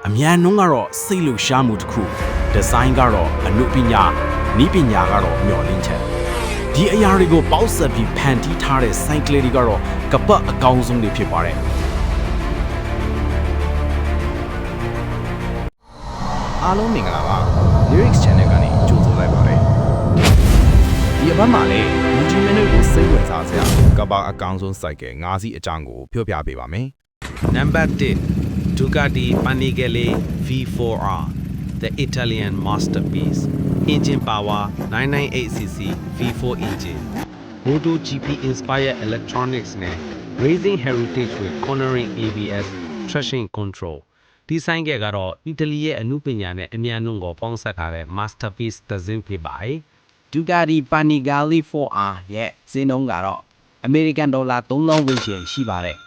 အမြန်နှုံးကတော့စိတ်လှရှားမှုတစ်ခုဒီဇိုင်းကတော့အနုပညာနီးပညာကတော့မျှော်လင့်ချက်ဒီအရာတွေကိုပေါက်ဆက်ပြီးဖန်တီးထားတဲ့စိုင်းကလေးတွေကတော့ကပတ်အကောင်းဆုံးတွေဖြစ်ပါတယ်အားလုံးမင်္ဂလာပါ Lyrics Channel ကနေကြိုဆိုလိုက်ပါတယ်ဒီအပတ်မှာလည်းမူကြီးမင်းတို့ကိုစိတ်ဝင်စားစရာကပတ်အကောင်းဆုံးစိုက်ကယ်၅စီးအကြောင်းကိုပြောပြပေးပါမယ် Number 1 Ducati Panigale V4R the Italian masterpiece engine power 998cc V4 engine MotoGP inspired electronics နဲ့ racing heritage with cornering ABS traction control ဒီဆိုင်ကယ်ကတော့အီတလီရဲ့အမှုပညာနဲ့အမြန်နှုန်းကိုပေါင်းစပ်ထားတဲ့ masterpiece တစ်စင်းဖြစ်ပါတယ် Ducati Panigale 4R ရဲ့ဈေးနှုန်းကတော့ American dollar 3000 ဝန်းကျင်ရှိပါတယ်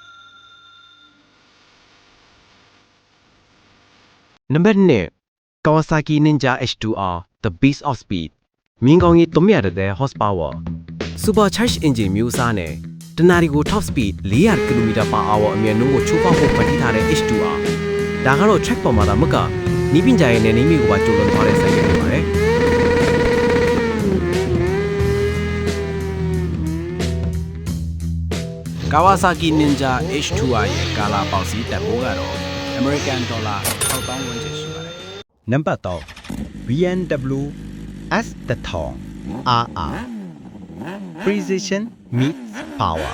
Number 2 Kawasaki Ninja H2R The Beast of Speed မြင်းကောင်းကြီး300 horsepower Supercharged engine မျိုးစားနဲ့တနာရီကို top speed 400 km/h အမြင့်နှုန်းကိုချိုးဖောက်ဖို့ဖန်တီးထားတဲ့ H2R ဒါကတော့ track ပေါ်မှာသာမကနီးပညာရဲ့နယ်နိမိတ်ကိုပါကျော်လွန်သွားတဲ့ဆိုင်ကယ်ဖြစ်ပါတယ် Kawasaki Ninja H2R ရဲ့ကာလာပေါက်စီးတက်ဖို့ကတော့ American dollar 6000ဝန်းကျင်ရှိပါတယ် Number 3 BMW S1000 RR Precision meets power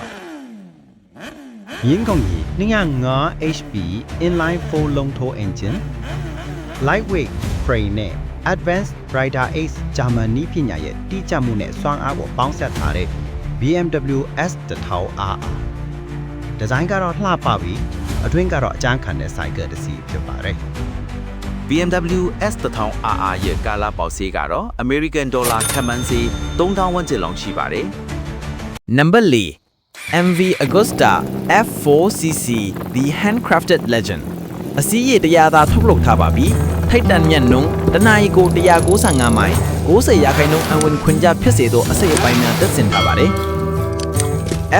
မြင်းကောင်းကြီး205 HP inline 4 long tow engine lightweight frame နဲ့ advanced rider ace Germany ပညာရဲ့တိကျမှုနဲ့စွမ်းအားကိုပေါင်းစပ်ထားတဲ့ BMW S1000 RR ဒီဇိုင်းကတော့လှပပြီးအတွင်းကတော့အကျန်းခံတဲ့ဆိုင်ကယ်တစ်စီးဖြစ်ပါတယ် BMW S1000 RR ရဲ့ကာလာပေါက်စီးကတော့ American dollar ခန့်မှန်းစီ3000ဝန်းကျင်လောက်ရှိပါတယ် Number 4 MV Agusta F4cc The Handcrafted Legend အစည်းအဝေးတရားသာထုတ်လုပ်ထားပါပြီထိုက်တန်မြတ်နှုံးတနအီကို195မိုင်90ရာခိုင်နှုန်းအဝင်ခွင့်ကြဖြစ်စေသောအစိတ်အပိုင်းများတက်ဆင်ထားပါတယ်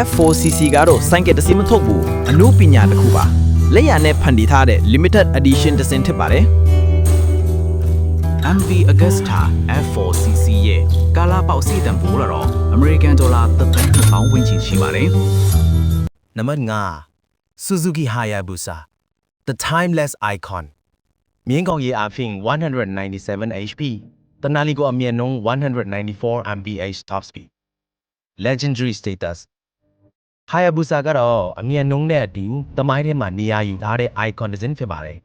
F4cc ကတော့စိုင်းကယ်တစ်စီးမထုတ်ဘူးအနုပညာတစ်ခုပါလက်ရနဲ့ဖန်တီးထားတဲ့ limited edition တစ်စင်ဖြစ်ပါတယ် MV Agusta F4cc ရဲ့ကာလာပေါက်စီးတန်ဖိုးတော့ American dollar 3000ဝန်းကျင်ရှိပါတယ် Number 5 Suzuki Hayabusa The Timeless Icon မြင်းကောင်းကြီးအဖြစ်197 HP တနာလီကိုအမြင့်နှုန်း194 mph top speed Legendary status Hayabusa ကတော့အမြင့်နှုန်းနဲ့အတူသမိုင်းထဲမှာနေရာယူထားတဲ့ icon တစ်စင်းဖြစ်ပါတယ်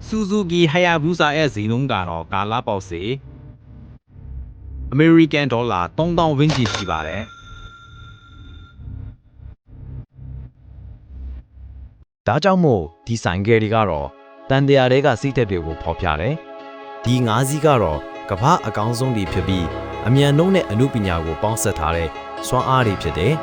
Suzuki Hayabusa ရဲ့ဈေးနှုန်းကတော့ကာလာပေါက်စီ American dollar 3000ဝန်းကျင်ရှိပါတယ် ဒါကြောင့်မို့ဒီဆိုင်ကယ်တွေကတော့တန်တရားတွေကစီးတက်တွေကိုဖော်ပြတယ်ဒီ၅စီးကတော့ကမ္ဘာအကောင်းဆုံးတွေဖြစ်ပြီးအမြန်နှုန်းနဲ့အမှုပညာကိုပေါင်းစပ်ထားတဲ့စွမ်းအားတွေဖြစ်တယ်